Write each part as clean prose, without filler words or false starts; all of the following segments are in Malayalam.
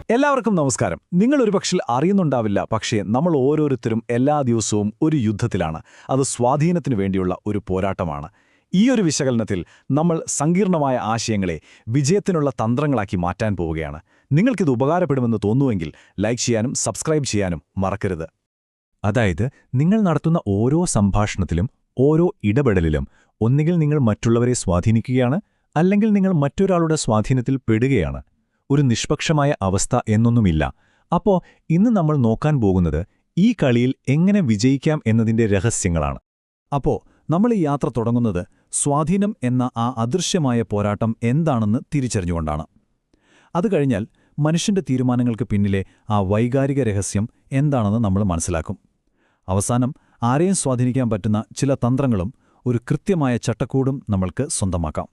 എല്ലാവർക്കും നമസ്കാരം. നിങ്ങൾ ഒരുപക്ഷേ അറിയുന്നുണ്ടാവില്ല, പക്ഷേ നമ്മൾ ഓരോരുത്തരും എല്ലാ ദിവസവും ഒരു യുദ്ധത്തിലാണ്. അത് സ്വാധീനത്തിനു വേണ്ടിയുള്ള ഒരു പോരാട്ടമാണ്. ഈ ഒരു വിശകലനത്തിൽ നമ്മൾ സങ്കീർണമായ ആശയങ്ങളെ വിജയത്തിനുള്ള തന്ത്രങ്ങളാക്കി മാറ്റാൻ പോവുകയാണ്. നിങ്ങൾക്കിത് ഉപകാരപ്പെടുമെന്ന് തോന്നുമെങ്കിൽ ലൈക്ക് ചെയ്യാനും സബ്സ്ക്രൈബ് ചെയ്യാനും മറക്കരുത്. അതായത്, നിങ്ങൾ നടത്തുന്ന ഓരോ സംഭാഷണത്തിലും ഓരോ ഇടപെടലിലും ഒന്നുകിൽ നിങ്ങൾ മറ്റുള്ളവരെ സ്വാധീനിക്കുകയാണ്, അല്ലെങ്കിൽ നിങ്ങൾ മറ്റൊരാളുടെ സ്വാധീനത്തിൽ പെടുകയാണ്. ഒരു നിഷ്പക്ഷമായ അവസ്ഥ എന്നൊന്നുമില്ല. അപ്പോ ഇന്ന് നമ്മൾ നോക്കാൻ പോകുന്നത് ഈ കളിയിൽ എങ്ങനെ വിജയിക്കാം എന്നതിന്റെ രഹസ്യങ്ങളാണ്. അപ്പോ നമ്മൾ ഈ യാത്ര തുടങ്ങുന്നത് സ്വാധീനം എന്ന ആ അദൃശ്യമായ പോരാട്ടം എന്താണെന്ന് തിരിച്ചറിഞ്ഞുകൊണ്ടാണ്. അത് കഴിഞ്ഞാൽ മനുഷ്യന്റെ തീരുമാനങ്ങൾക്ക് പിന്നിലെ ആ വൈകാരിക രഹസ്യം എന്താണെന്ന് നമ്മൾ മനസ്സിലാക്കും. അവസാനം ആരെയും സ്വാധീനിക്കാൻ പറ്റുന്ന ചില തന്ത്രങ്ങളും ഒരു കൃത്യമായ ചട്ടക്കൂടും നമ്മൾക്ക് സ്വന്തമാക്കാം.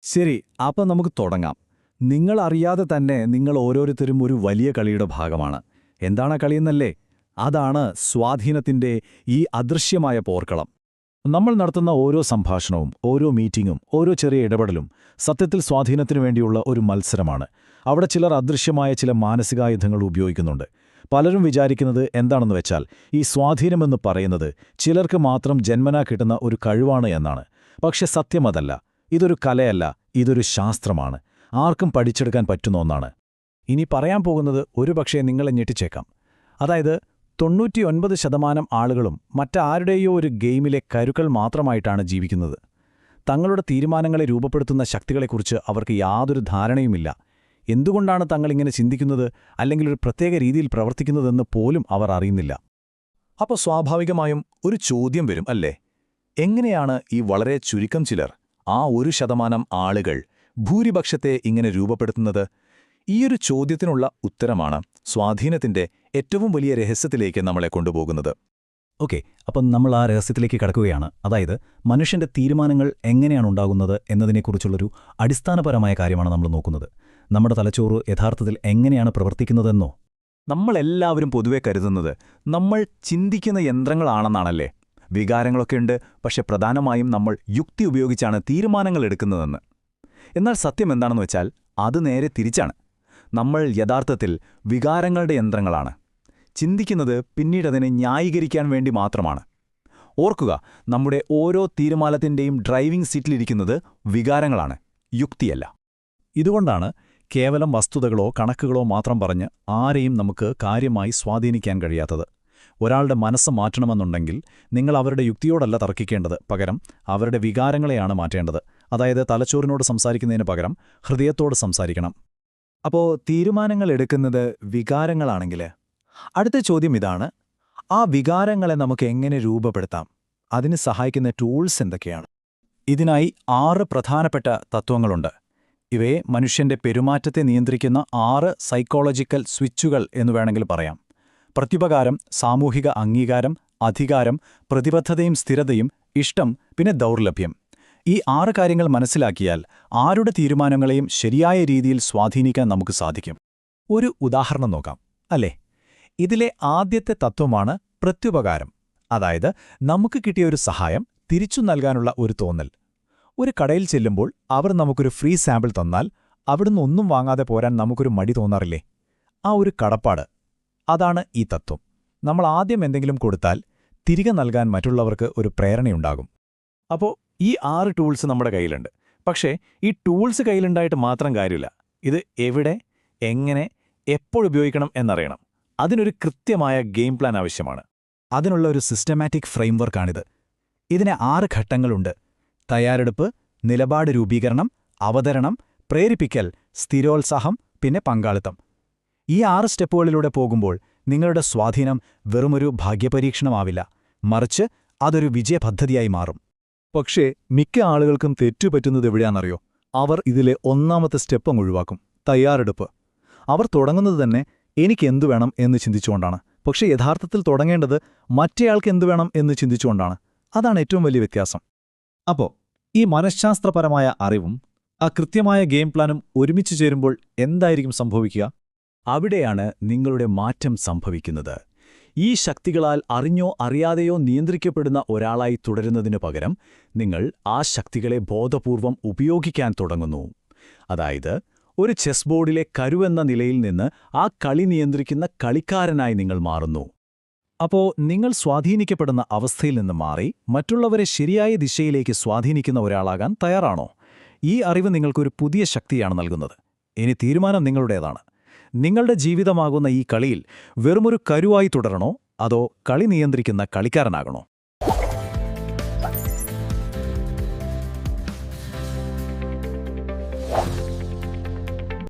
ശരി, അപ്പം നമുക്ക് തുടങ്ങാം. നിങ്ങൾ അറിയാതെ തന്നെ നിങ്ങൾ ഓരോരുത്തരും ഒരു വലിയ കളിയുടെ ഭാഗമാണ്. എന്താണ് ആ കളിയെന്നല്ലേ? അതാണ് സ്വാധീനത്തിന്റെ ഈ അദൃശ്യമായ പോർക്കളം. നമ്മൾ നടത്തുന്ന ഓരോ സംഭാഷണവും, ഓരോ മീറ്റിംഗും, ഓരോ ചെറിയ ഇടപെടലും സത്യത്തിൽ സ്വാധീനത്തിനു വേണ്ടിയുള്ള ഒരു മത്സരമാണ്. അവിടെ ചിലർ അദൃശ്യമായ ചില മാനസികായുധങ്ങൾ ഉപയോഗിക്കുന്നുണ്ട്. പലരും വിചാരിക്കുന്നത് എന്താണെന്ന് വെച്ചാൽ, ഈ സ്വാധീനമെന്ന് പറയുന്നത് ചിലർക്ക് മാത്രം ജന്മനാ കിട്ടുന്ന ഒരു കഴിവാണ് എന്നാണ്. പക്ഷെ സത്യമതല്ല. ഇതൊരു കലയല്ല, ഇതൊരു ശാസ്ത്രമാണ്. ആർക്കും പഠിച്ചെടുക്കാൻ പറ്റുന്ന ഒന്നാണ്. ഇനി പറയാൻ പോകുന്നത് ഒരുപക്ഷേ നിങ്ങളെ ഞെട്ടിച്ചേക്കാം. അതായത് 99% ആളുകളും മറ്റാരുടെയോ ഒരു ഗെയിമിലെ കരുക്കൾ മാത്രമായിട്ടാണ് ജീവിക്കുന്നത്. തങ്ങളുടെ തീരുമാനങ്ങളെ രൂപപ്പെടുത്തുന്ന ശക്തികളെക്കുറിച്ച് അവർക്ക് യാതൊരു ധാരണയുമില്ല. എന്തുകൊണ്ടാണ് തങ്ങളിങ്ങനെ ചിന്തിക്കുന്നത്, അല്ലെങ്കിൽ ഒരു പ്രത്യേക രീതിയിൽ പ്രവർത്തിക്കുന്നതെന്ന് പോലും അവർ അറിയുന്നില്ല. അപ്പോൾ സ്വാഭാവികമായും ഒരു ചോദ്യം വരും, അല്ലേ? എങ്ങനെയാണ് ഈ വളരെ ചുരുക്കം ചിലർ, ആ 1% ആളുകൾ ഭൂരിപക്ഷത്തെ ഇങ്ങനെ രൂപപ്പെടുത്തുന്നത്? ഈയൊരു ചോദ്യത്തിനുള്ള ഉത്തരമാണ് സ്വാധീനത്തിന്റെ ഏറ്റവും വലിയ രഹസ്യത്തിലേക്ക് നമ്മളെ കൊണ്ടുപോകുന്നത്. ഓക്കെ, അപ്പം നമ്മൾ ആ രഹസ്യത്തിലേക്ക് കടക്കുകയാണ്. അതായത്, മനുഷ്യന്റെ തീരുമാനങ്ങൾ എങ്ങനെയാണ് ഉണ്ടാകുന്നത് എന്നതിനെക്കുറിച്ചുള്ളൊരു അടിസ്ഥാനപരമായ കാര്യമാണ് നമ്മൾ നോക്കുന്നത്. നമ്മുടെ തലച്ചോറ് യഥാർത്ഥത്തിൽ എങ്ങനെയാണ് പ്രവർത്തിക്കുന്നതെന്നോ? നമ്മളെല്ലാവരും പൊതുവെ കരുതുന്നത് നമ്മൾ ചിന്തിക്കുന്ന യന്ത്രങ്ങളാണെന്നാണല്ലേ? വികാരങ്ങളൊക്കെയുണ്ട്, പക്ഷെ പ്രധാനമായും നമ്മൾ യുക്തി ഉപയോഗിച്ചാണ് തീരുമാനങ്ങൾ എടുക്കുന്നതെന്ന്. എന്നാൽ സത്യം എന്താണെന്ന് വെച്ചാൽ അത് നേരെ തിരിച്ചാണ്. നമ്മൾ യഥാർത്ഥത്തിൽ വികാരങ്ങളുടെ യന്ത്രങ്ങളാണ്. ചിന്തിക്കുന്നത് പിന്നീടതിനെ ന്യായീകരിക്കാൻ വേണ്ടി മാത്രമാണ്. ഓർക്കുക, നമ്മുടെ ഓരോ തീരുമാനത്തിൻ്റെയും ഡ്രൈവിംഗ് സീറ്റിലിരിക്കുന്നത് വികാരങ്ങളാണ്, യുക്തിയല്ല. ഇതുകൊണ്ടാണ് കേവലം വസ്തുതകളോ കണക്കുകളോ മാത്രം പറഞ്ഞ് ആരെയും നമുക്ക് കാര്യമായി സ്വാധീനിക്കാൻ കഴിയാത്തത്. ഒരാളുടെ മനസ്സ് മാറ്റണമെന്നുണ്ടെങ്കിൽ നിങ്ങൾ അവരുടെ യുക്തിയോടല്ല തർക്കിക്കേണ്ടത്, പകരം അവരുടെ വികാരങ്ങളെയാണ് മാറ്റേണ്ടത്. അതായത്, തലച്ചോറിനോട് സംസാരിക്കുന്നതിന് പകരം ഹൃദയത്തോട് സംസാരിക്കണം. അപ്പോൾ തീരുമാനങ്ങൾ എടുക്കുന്നത് വികാരങ്ങളാണെങ്കിൽ അടുത്ത ചോദ്യം ഇതാണ്: ആ വികാരങ്ങളെ നമുക്ക് എങ്ങനെ രൂപപ്പെടുത്താം? അതിന് സഹായിക്കുന്ന ടൂൾസ് എന്തൊക്കെയാണ്? ഇതിനായി 6 പ്രധാനപ്പെട്ട തത്വങ്ങളുണ്ട്. ഇവയെ മനുഷ്യന്റെ പെരുമാറ്റത്തെ നിയന്ത്രിക്കുന്ന 6 സൈക്കോളജിക്കൽ സ്വിച്ചുകൾ എന്നു വേണമെങ്കിൽ പറയാം. പ്രത്യുപകാരം, സാമൂഹിക അംഗീകാരം, അധികാരം, പ്രതിബദ്ധതയും സ്ഥിരതയും, ഇഷ്ടം, പിന്നെ ദൗർലഭ്യം. ഈ 6 കാര്യങ്ങൾ മനസ്സിലാക്കിയാൽ ആരുടെ തീരുമാനങ്ങളെയും ശരിയായ രീതിയിൽ സ്വാധീനിക്കാൻ നമുക്ക് സാധിക്കും. ഒരു ഉദാഹരണം നോക്കാം, അല്ലേ? ഇതിലെ ആദ്യത്തെ തത്വമാണ് പ്രത്യുപകാരം. അതായത്, നമുക്ക് കിട്ടിയ ഒരു സഹായം തിരിച്ചു നൽകാനുള്ള ഒരു തോന്നൽ. ഒരു കടയിൽ ചെല്ലുമ്പോൾ അവർ നമുക്കൊരു ഫ്രീ സാമ്പിൾ തന്നാൽ അവിടുന്ന് ഒന്നും വാങ്ങാതെ പോരാൻ നമുക്കൊരു മടി തോന്നാറില്ലേ? ആ ഒരു കടപ്പാട്, അതാണ് ഈ തത്വം. നമ്മൾ ആദ്യം എന്തെങ്കിലും കൊടുത്താൽ തിരികെ നൽകാൻ മറ്റുള്ളവർക്ക് ഒരു പ്രേരണയുണ്ടാകും. അപ്പോൾ ഈ 6 ടൂൾസ് നമ്മുടെ കയ്യിലുണ്ട്. പക്ഷേ ഈ ടൂൾസ് കയ്യിലുണ്ടായിട്ട് മാത്രം കാര്യമില്ല. ഇത് എവിടെ, എങ്ങനെ, എപ്പോഴുപയോഗിക്കണം എന്നറിയണം. അതിനൊരു കൃത്യമായ ഗെയിം പ്ലാൻ ആവശ്യമാണ്. അതിനുള്ള ഒരു സിസ്റ്റമാറ്റിക് ഫ്രെയിംവർക്കാണിത്. ഇതിന് 6 ഘട്ടങ്ങളുണ്ട്: തയ്യാറെടുപ്പ്, നിലപാട് രൂപീകരണം, അവതരണം, പ്രേരിപ്പിക്കൽ, സ്ഥിരോത്സാഹം, പിന്നെ പങ്കാളിത്തം. ഈ 6 സ്റ്റെപ്പുകളിലൂടെ പോകുമ്പോൾ നിങ്ങളുടെ സ്വാധീനം വെറുമൊരു ഭാഗ്യപരീക്ഷണമാവില്ല, മറിച്ച് അതൊരു വിജയപദ്ധതിയായി മാറും. പക്ഷേ മിക്ക ആളുകൾക്കും തെറ്റുപറ്റുന്നത് എവിടെയാണെന്നറിയോ? അവർ ഇതിലെ 1ാമത്തെ സ്റ്റെപ്പ് ഒഴിവാക്കും: തയ്യാറെടുപ്പ്. അവർ തുടങ്ങുന്നത് തന്നെ എനിക്കെന്തു വേണം എന്ന് ചിന്തിച്ചുകൊണ്ടാണ്. പക്ഷേ യഥാർത്ഥത്തിൽ തുടങ്ങേണ്ടത് മറ്റേയാൾക്ക് എന്തു വേണം എന്ന് ചിന്തിച്ചുകൊണ്ടാണ്. അതാണ് ഏറ്റവും വലിയ വ്യത്യാസം. അപ്പോൾ ഈ മനഃശാസ്ത്രപരമായ അറിവും ആ കൃത്യമായ ഗെയിം പ്ലാനും ഒരുമിച്ച് ചേരുമ്പോൾ എന്തായിരിക്കും സംഭവിക്കുക? അവിടെയാണ് നിങ്ങളുടെ മാറ്റം സംഭവിക്കുന്നത്. ഈ ശക്തികളാൽ അറിഞ്ഞോ അറിയാതെയോ നിയന്ത്രിക്കപ്പെടുന്ന ഒരാളായി തുടരുന്നതിനു പകരം നിങ്ങൾ ആ ശക്തികളെ ബോധപൂർവം ഉപയോഗിക്കാൻ തുടങ്ങുന്നു. അതായത്, ഒരു ചെസ് ബോർഡിലെ കരുവെന്ന നിലയിൽ നിന്ന് ആ കളി നിയന്ത്രിക്കുന്ന കളിക്കാരനായി നിങ്ങൾ മാറുന്നു. അപ്പോൾ നിങ്ങൾ സ്വാധീനിക്കപ്പെടുന്ന അവസ്ഥയിൽ നിന്ന് മാറി മറ്റുള്ളവരെ ശരിയായ ദിശയിലേക്ക് സ്വാധീനിക്കുന്ന ഒരാളാകാൻ തയ്യാറാണോ? ഈ അറിവ് നിങ്ങൾക്കൊരു പുതിയ ശക്തിയാണ് നൽകുന്നത്. ഇനി തീരുമാനം നിങ്ങളുടേതാണ്. നിങ്ങളുടെ ജീവിതമാകുന്ന ഈ കളിയിൽ വെറുമൊരു കരുവായി തുടരണോ അതോ കളി നിയന്ത്രിക്കുന്ന കളിക്കാരനാകണോ?